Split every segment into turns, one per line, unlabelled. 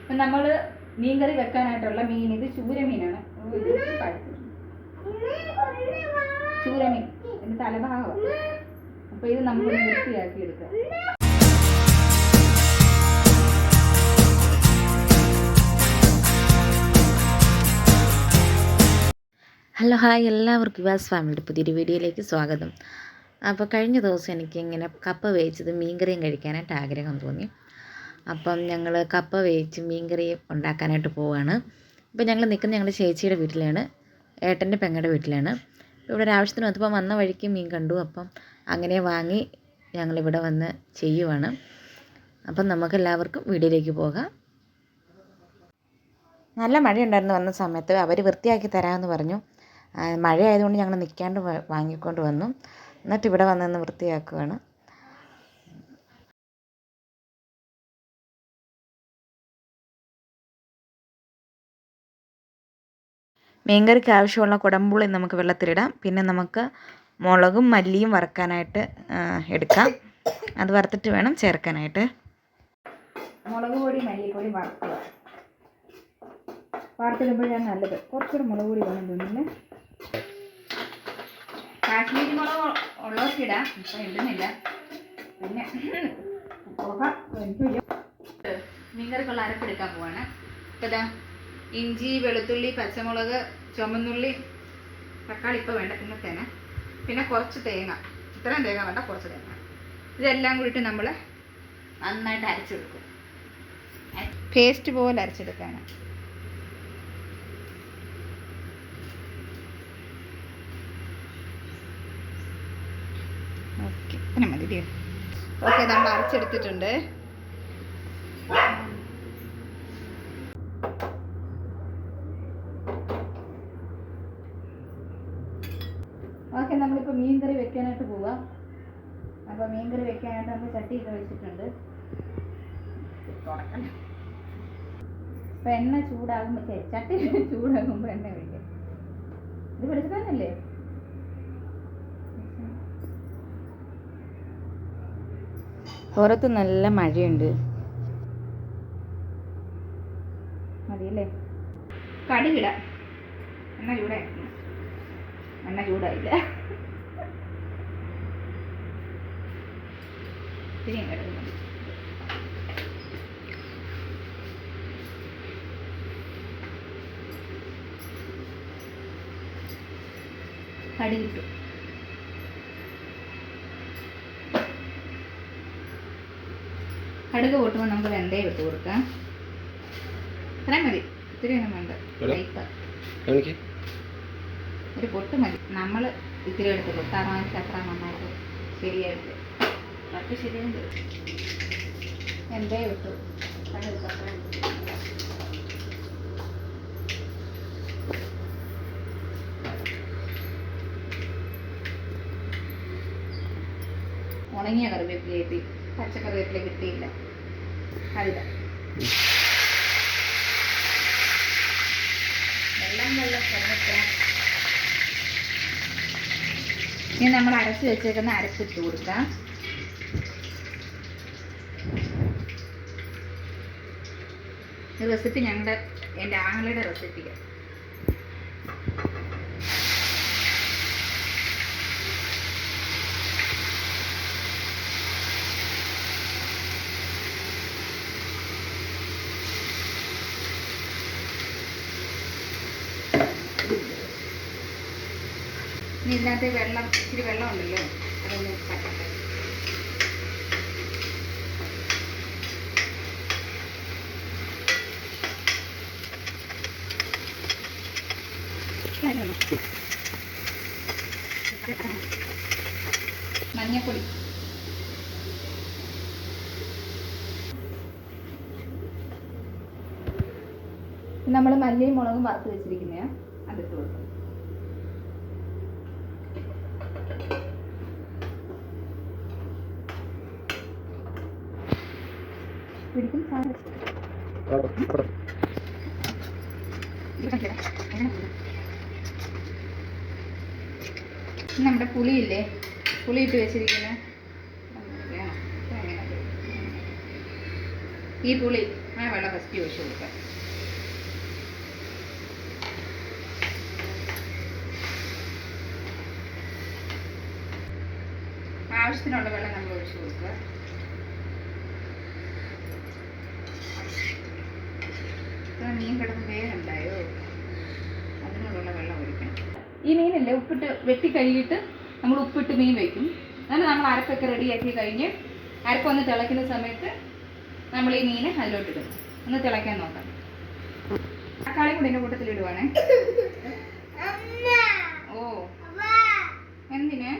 അപ്പം നമ്മൾ മീൻകറി വെക്കാനായിട്ടുള്ള മീൻ ഇത് ചൂരമീനാണ്. ചൂരമീൻ ഇതിൻ്റെ തലഭാഗം. അപ്പോൾ ഇത് നമ്മൾ വൃത്തിയാക്കി എടുക്കുക.
ഹലോ ഹായ്, എല്ലാവർക്കും വിവാസ് ഫാമിലിയുടെ പുതിയൊരു വീഡിയോയിലേക്ക് സ്വാഗതം. അപ്പോൾ കഴിഞ്ഞ ദിവസം എനിക്കിങ്ങനെ കപ്പ വേവിച്ചത് മീൻകറിയും കഴിക്കാനായിട്ട് ആഗ്രഹം തോന്നി. അപ്പം ഞങ്ങൾ കപ്പ വേവിച്ച് മീൻകറി ഉണ്ടാക്കാനായിട്ട് പോവുകയാണ്. ഇപ്പോൾ ഞങ്ങൾ നിൽക്കുന്നത് ഞങ്ങളുടെ ചേച്ചിയുടെ വീട്ടിലാണ്, ഏട്ടൻ്റെ പെങ്ങളുടെ വീട്ടിലാണ്. ഇവിടെ ഒരു ആവശ്യത്തിന് വന്നപ്പോൾ വന്ന വഴിക്ക് മീൻ കണ്ടു. അപ്പം അങ്ങനെ വാങ്ങി ഞങ്ങളിവിടെ വന്ന് ചെയ്യുവാണ്. അപ്പം നമുക്കെല്ലാവർക്കും വീഡിയോയിലേക്ക് പോകാം. നല്ല മഴയുണ്ടായിരുന്നു വന്ന സമയത്ത്. അവർ വൃത്തിയാക്കി തരാമെന്ന് പറഞ്ഞു. മഴയായതുകൊണ്ട് ഞങ്ങൾ നിൽക്കാണ്ട് വാങ്ങിക്കൊണ്ട് വന്നു. എന്നിട്ട് ഇവിടെ വന്ന് വൃത്തിയാക്കുകയാണ്. മീൻകറിക്ക് ആവശ്യമുള്ള കുടംപുളി നമുക്ക് വെള്ളത്തിലിടാം. പിന്നെ നമുക്ക് മുളകും മല്ലിയും വറുക്കാനായിട്ട് എടുക്കാം. അത് വറുത്തിട്ട് വേണം ചേർക്കാനായിട്ട്.
മുളക് പൊടി മല്ലിപ്പൊടി വറുക്കുക. വറുത്തിടുമ്പോഴാണ് നല്ലത്. കുറച്ചുകൂടെ മുളക് പൊടി വേണം തോന്നില്ലേ. കാശ്മീരി മുളക് ഉള്ളവർക്കിടാം, ഇപ്പം ഇടുന്നില്ല. പിന്നെ മീൻകറിക്കുള്ള അരപ്പെടുക്കാൻ പോവാണ്. ഇപ്പം ഇതാ ഇഞ്ചി, വെളുത്തുള്ളി, പച്ചമുളക്, ചുമന്നുള്ളി, തക്കാളി ഇപ്പോൾ വേണ്ട പിന്നത്തേന്, പിന്നെ കുറച്ച് തേങ്ങ. ഇത്രയും തേങ്ങ വേണ്ട, കുറച്ച് തേങ്ങ. ഇതെല്ലാം കൂടിയിട്ട് നമ്മൾ നന്നായിട്ട് അരച്ചെടുക്കും. പേസ്റ്റ് പോലെ അരച്ചെടുക്കാനാണ്. ഓക്കെ, പിന്നെ മതി. ഓക്കെ, നമ്മൾ അരച്ചെടുത്തിട്ടുണ്ട്. ഓക്കെ, നമ്മളിപ്പോൾ മീൻ കറി വെക്കാനായിട്ട് പോവാം. അപ്പോൾ മീൻ കറി വെക്കാനായിട്ട് നമ്മൾ ചട്ടിയൊക്കെ വെച്ചിട്ടുണ്ട്. അപ്പോൾ എണ്ണ ചൂടാകുമ്പോൾ ചട്ടി ചൂടാകുമ്പോൾ എണ്ണ ഒഴിക്കാം. ഇത് വെളിച്ചെണ്ണല്ലേ?
പുറത്ത് നല്ല മഴയുണ്ട്.
മതിയല്ലേ? കടുകിടാം. എണ്ണ ചൂടായിരുന്നു. എണ്ണ ചൂടായില്ല. ഇത്രയും കടുക് മതി. കടുകിട്ടു. കടുക് പൊട്ടുമ്പോൾ നമുക്ക് വെന്തയം ഇട്ട് കൊടുക്കാം. ഇത്രയും മതി, ഇത്തിരി ഒന്നും വേണ്ട. ഒരു പൊട്ട് മതി. നമ്മൾ ഇത്തിരി എടുത്ത് കൊടുത്താൽ അത്ര നന്നായിട്ട് ശരിയായിട്ട് മറ്റു ശരിയുണ്ട്. വെന്തയം ഇട്ടു. ഉണങ്ങിയ കറിവേപ്പില കിട്ടി, പച്ചക്കറിവേപ്പില കിട്ടിയില്ല. അതില്ല ഇനി നമ്മൾ അരച്ച് വെച്ചേക്കുന്ന അരച്ചിട്ട് കൊടുക്കാം. ഈ റെസിപ്പി എൻ്റെ ആങ്ങളുടെ റെസിപ്പിയാണ്. ഇനി ഇതിനകത്ത് ഇച്ചിരി വെള്ളം ഉണ്ടല്ലോ, അതൊന്ന് പറ്റട്ടെ. മഞ്ഞപ്പൊടി, നമ്മൾ മല്ലിയും മുളകും വറുത്ത് വെച്ചിരിക്കുന്നതാണ്, അതിട്ട് കൊടുക്കും. പിടിക്കും നമ്മുടെ പുളിയില്ലേ, പുളി ഇട്ട് വെച്ചിരിക്കുന്നത് ഈ പുളി ആ വെള്ളം ഫസ്റ്റ് ഒഴിച്ച് കൊടുക്കാം. ആവശ്യത്തിനുള്ള വെള്ളം നമ്മൾ ഒഴിച്ച് കൊടുക്കുക. മീൻ കിടന്ന് വേഗമുണ്ടായോ, അതിനോടുള്ള വെള്ളം ഒഴിക്കണം. ഈ മീനല്ലേ ഉപ്പിട്ട് വെട്ടി കഴുകിയിട്ട് നമ്മൾ ഉപ്പിട്ട് മീൻ വയ്ക്കും. അങ്ങനെ നമ്മൾ അരപ്പൊക്കെ റെഡിയാക്കി കഴിഞ്ഞ് അരപ്പൊന്ന് തിളയ്ക്കുന്ന സമയത്ത് നമ്മൾ ഈ മീൻ അതിലോട്ടിടും. ഒന്ന് തിളയ്ക്കാൻ നോക്കാം. തക്കാളി കൂടി എൻ്റെ കൂട്ടത്തിൽ ഇടുവാണേ. ഓ എന്തിന്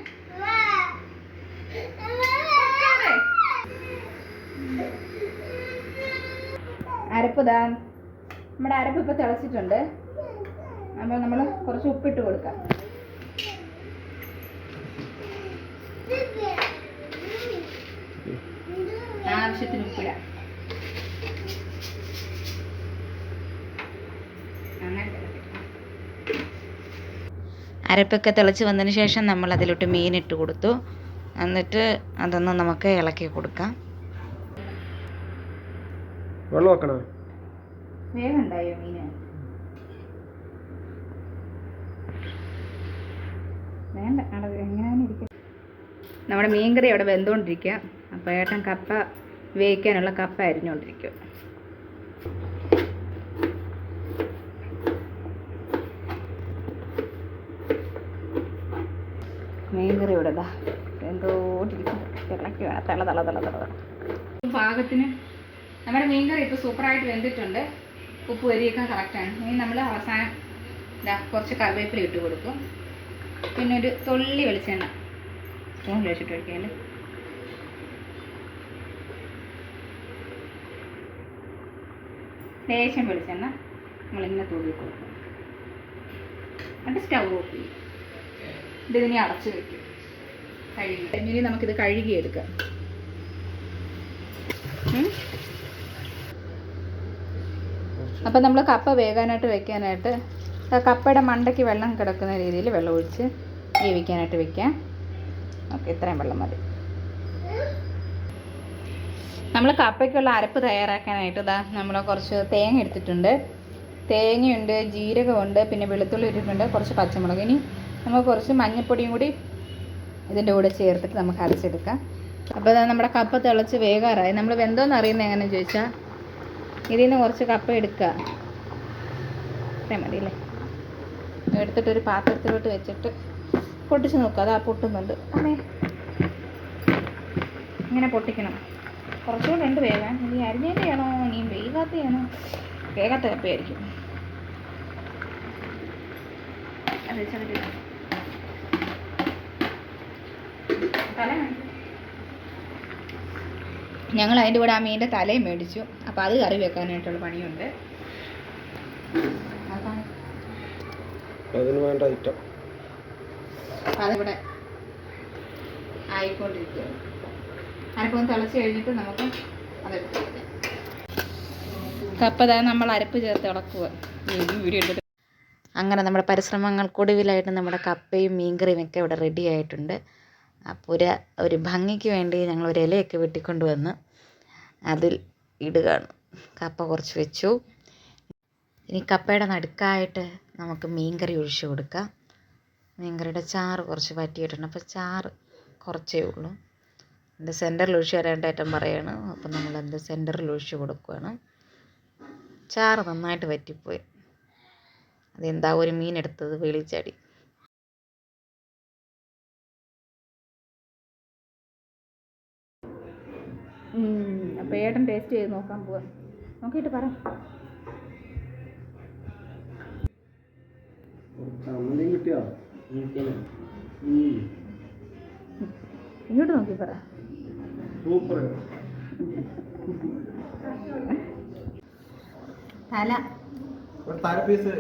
അരപ്പ് ഇതാ, നമ്മുടെ അരപ്പ് ഇപ്പോൾ തിളച്ചിട്ടുണ്ട്. അപ്പോൾ നമ്മൾ കുറച്ച് ഉപ്പിട്ട് കൊടുക്കാം. ആവശ്യത്തിന് ഉപ്പിടാം.
അരപ്പൊക്കെ തിളച്ച് വന്നതിന് ശേഷം നമ്മൾ അതിലോട്ട് മീനിട്ട് കൊടുത്തു. എന്നിട്ട് അതൊന്ന് നമുക്ക് ഇളക്കി കൊടുക്കാം.
വെള്ളം വെക്കണോ?
വേഗമുണ്ടായോ മീന്? വേണ്ട, അവിടെ എങ്ങനെയാണ് ഇരിക്കുക. നമ്മുടെ മീൻകറി അവിടെ വെന്തുകൊണ്ടിരിക്കുക. അപ്പോൾ ഏട്ടൻ കപ്പ വേവിക്കാനുള്ള കപ്പ അരിഞ്ഞുകൊണ്ടിരിക്കുക. മീൻകറി ഇവിടെ ഇതാ വെന്തോണ്ടിരിക്കുന്നു. ഇളക്കി വേണം തള തള തള തള. പാകത്തിന് നമ്മുടെ മീൻകറി ഇപ്പോൾ സൂപ്പറായിട്ട് വെന്തിട്ടുണ്ട്. ഉപ്പ് വരിയൊക്കെ കറക്റ്റാണ്. ഇനി നമ്മൾ അവസാനം ഇതാ കുറച്ച് കറിവേപ്പില ഇട്ട് കൊടുക്കും. പിന്നെ ഒരു തുള്ളി വെളിച്ചെണ്ണ സ്പൂണിൽ വെച്ചിട്ട് ഒഴിക്കാൻ. ലേശം വെളിച്ചെണ്ണ നമ്മളിങ്ങനെ തുള്ളി കൊടുക്കും. എന്നിട്ട് സ്റ്റൗ ഓഫ് ചെയ്യും. ഇതിനെ അടച്ച് വയ്ക്കും. കഴുകി ഇനി നമുക്കിത് കഴുകിയെടുക്കാം. അപ്പം നമ്മൾ കപ്പ വേകാനായിട്ട് വെക്കാനായിട്ട് കപ്പയുടെ മണ്ടയ്ക്ക് വെള്ളം കിടക്കുന്ന രീതിയിൽ വെള്ളം ഒഴിച്ച് വേവിക്കാനായിട്ട് വെക്കാം. ഓക്കെ, ഇത്രയും വെള്ളം മതി. നമ്മൾ കപ്പയ്ക്കുള്ള അരപ്പ് തയ്യാറാക്കാനായിട്ട് ഇതാ നമ്മൾ കുറച്ച് തേങ്ങ എടുത്തിട്ടുണ്ട്. തേങ്ങയുണ്ട്, ജീരകമുണ്ട്, പിന്നെ വെളുത്തുള്ളി ഇട്ടിട്ടുണ്ട്, കുറച്ച് പച്ചമുളക്. ഇനി നമ്മൾ കുറച്ച് മഞ്ഞൾപ്പൊടിയും കൂടി ഇതിൻ്റെ കൂടെ ചേർത്തിട്ട് നമുക്ക് അരച്ചെടുക്കാം. അപ്പോൾ നമ്മുടെ കപ്പ തിളച്ച് വേകാറായി. നമ്മൾ വെന്തോന്ന് അറിയുന്നത് എങ്ങനെയാണെന്ന് ചോദിച്ചാൽ ഇതിൽ നിന്ന് കുറച്ച് കപ്പ എടുക്കുക. അത്രയും മതിയല്ലേ? എടുത്തിട്ടൊരു പാത്രത്തിലോട്ട് വെച്ചിട്ട് പൊട്ടിച്ച് നോക്കുക. അതാ പൊട്ടുന്നുണ്ട്. അമ്മേ ഇങ്ങനെ പൊട്ടിക്കണം. കുറച്ചുകൂടെ ഉണ്ട് വേകാൻ. ഇനി അരിഞ്ഞേൻ്റെയാണോ ഇനി വേകാത്തയാണോ? വേഗാത്ത കപ്പയായിരിക്കും. ഞങ്ങൾ അതിൻ്റെ കൂടെ ആ മീനിൻ്റെ തലയും മേടിച്ചു. അപ്പോൾ അത് കറി വെക്കാനായിട്ടുള്ള പണിയുണ്ട്.
അതിന് വേണ്ട ഐറ്റം
അതിവിടെ ആയിക്കൊണ്ടിരിക്കുകയാണ്. അരപ്പൊന്ന് തിളച്ച് കഴിഞ്ഞിട്ട് നമുക്ക് അതെടുത്ത് വയ്ക്കാം. കപ്പ നമ്മൾ അരപ്പ് ചേർത്ത് ഇളക്കുക. വീഡിയോ എടുത്തിട്ട്
അങ്ങനെ നമ്മുടെ പരിശ്രമങ്ങൾക്കൊടുവിലായിട്ട് നമ്മുടെ കപ്പയും മീൻകറിയും ഒക്കെ ഇവിടെ റെഡി ആയിട്ടുണ്ട്. അപ്പോൾ ഒരു ഭംഗിക്ക് വേണ്ടി ഞങ്ങൾ ഒരു ഇലയൊക്കെ വെട്ടിക്കൊണ്ട് വന്ന് അതിൽ ഇടുകയാണ്. കപ്പ കുറച്ച് വെച്ചു. ഇനി കപ്പയുടെ നടുക്കായിട്ട് നമുക്ക് മീൻകറി ഒഴിച്ച് കൊടുക്കാം. മീൻകറിയുടെ ചാറ് കുറച്ച് വറ്റിയിട്ടുണ്ട്. അപ്പോൾ ചാറ് കുറച്ചേ ഉള്ളൂ. എൻ്റെ സെൻറ്ററിൽ ഒഴിച്ച് തരാനായിട്ട് ഏട്ടൻ പറയാണ്. അപ്പോൾ നമ്മളെൻ്റെ സെൻറ്ററിൽ ഒഴിച്ച് കൊടുക്കുകയാണ്. ചാറ് നന്നായിട്ട് വറ്റിപ്പോയി. അതെന്താ ഒരു മീനെടുത്തത് വെളിച്ചാടി.
അപ്പോൾ ഏട്ടൻ ടേസ്റ്റ് ചെയ്ത് നോക്കാൻ പോവാം. നോക്കിയിട്ട് പറ.
കിട്ടിയോ?
ഇങ്ങോട്ട് നോക്കി പറ.
സൂപ്പർ.
തല
പീസ്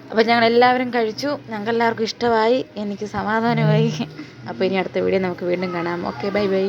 അപ്പോൾ ഞങ്ങൾ എല്ലാവരും കഴിച്ചു. ഞങ്ങൾക്ക് എല്ലാവർക്കും ഇഷ്ടമായി. എനിക്ക് സമാധാനമായി. അപ്പോൾ ഇനി അടുത്ത വീഡിയോ നമുക്ക് വീണ്ടും കാണാം. Okay, bye bye.